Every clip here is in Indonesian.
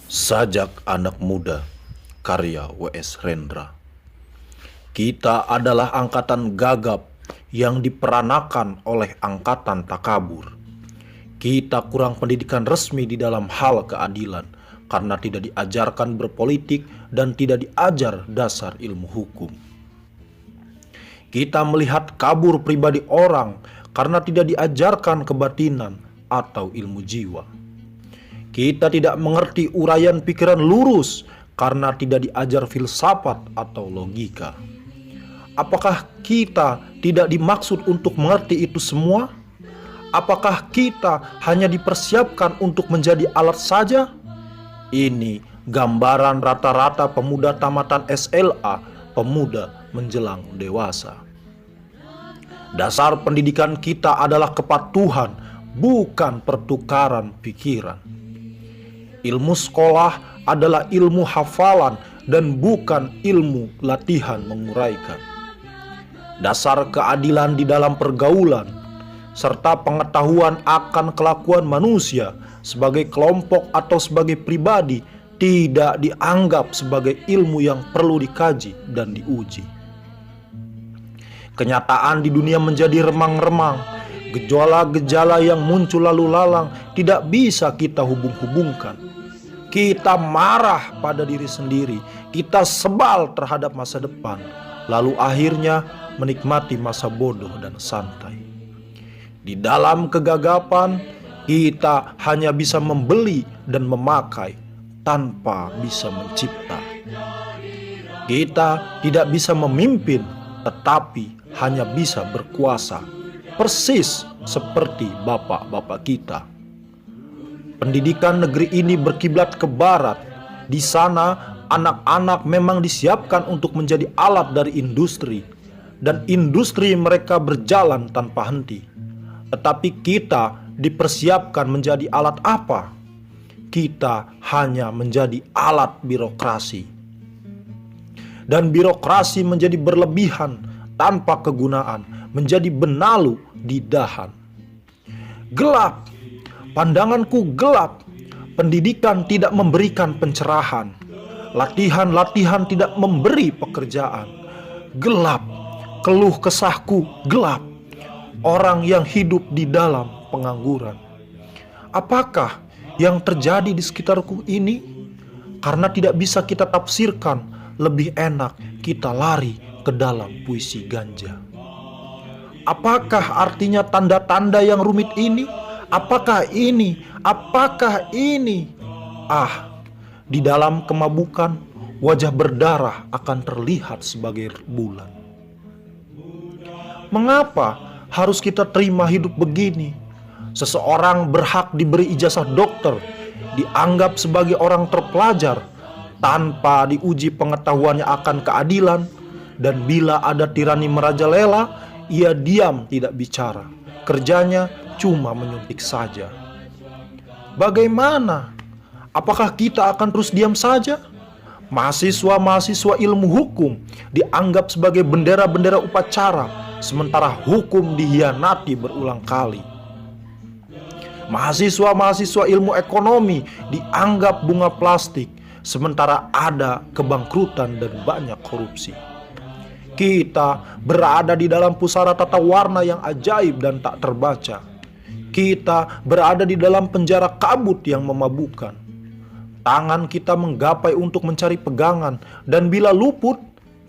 Sajak Anak Muda, karya W.S. Rendra. Kita adalah angkatan gagap yang diperanakan oleh angkatan takabur. Kita kurang pendidikan resmi di dalam hal keadilan karena tidak diajarkan berpolitik dan tidak diajar dasar ilmu hukum. Kita melihat kabur pribadi orang karena tidak diajarkan kebatinan atau ilmu jiwa. Kita tidak mengerti uraian pikiran lurus karena tidak diajar filsafat atau logika. Apakah kita tidak dimaksud untuk mengerti itu semua? Apakah kita hanya dipersiapkan untuk menjadi alat saja? Ini gambaran rata-rata pemuda tamatan SLA, pemuda menjelang dewasa. Dasar pendidikan kita adalah kepatuhan, bukan pertukaran pikiran. Ilmu sekolah adalah ilmu hafalan dan bukan ilmu latihan menguraikan. Dasar keadilan di dalam pergaulan serta pengetahuan akan kelakuan manusia sebagai kelompok atau sebagai pribadi tidak dianggap sebagai ilmu yang perlu dikaji dan diuji. Kenyataan di dunia menjadi remang-remang. Gejala-gejala yang muncul lalu lalang tidak bisa kita hubung-hubungkan. Kita marah pada diri sendiri, kita sebal terhadap masa depan, lalu akhirnya menikmati masa bodoh dan santai. Di dalam kegagapan, kita hanya bisa membeli dan memakai tanpa bisa mencipta. Kita tidak bisa memimpin, tetapi hanya bisa berkuasa, persis seperti bapak-bapak kita. Pendidikan negeri ini berkiblat ke barat. Di sana anak-anak memang disiapkan untuk menjadi alat dari industri, dan industri mereka berjalan tanpa henti. Tetapi kita dipersiapkan menjadi alat apa? Kita hanya menjadi alat birokrasi. Dan birokrasi menjadi berlebihan tanpa kegunaan, menjadi benalu di dahan. Gelap, pandanganku gelap. Pendidikan tidak memberikan pencerahan. Latihan-latihan tidak memberi pekerjaan. Gelap, keluh kesahku gelap. Orang yang hidup di dalam pengangguran. Apakah yang terjadi di sekitarku ini? Karena tidak bisa kita tafsirkan, lebih enak kita lari ke dalam puisi ganja. Apakah artinya tanda-tanda yang rumit ini? Apakah ini? Apakah ini? Di dalam kemabukan, wajah berdarah akan terlihat sebagai bulan. Mengapa harus kita terima hidup begini? Seseorang berhak diberi ijazah dokter, dianggap sebagai orang terpelajar, tanpa diuji pengetahuannya akan keadilan, dan bila ada tirani merajalela, ia diam tidak bicara. Kerjanya cuma menyuntik saja. Bagaimana? Apakah kita akan terus diam saja? Mahasiswa-mahasiswa ilmu hukum dianggap sebagai bendera-bendera upacara, sementara hukum dihianati berulang kali. Mahasiswa-mahasiswa ilmu ekonomi dianggap bunga plastik, sementara ada kebangkrutan dan banyak korupsi. Kita berada di dalam pusara tata warna yang ajaib dan tak terbaca. Kita berada di dalam penjara kabut yang memabukkan. Tangan kita menggapai untuk mencari pegangan, dan bila luput,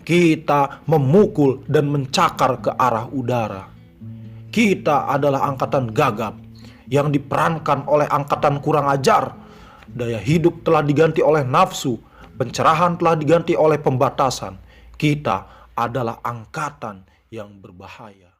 kita memukul dan mencakar ke arah udara. Kita adalah angkatan gagap yang diperankan oleh angkatan kurang ajar. Daya hidup telah diganti oleh nafsu, pencerahan telah diganti oleh pembatasan. Kita adalah angkatan yang berbahaya.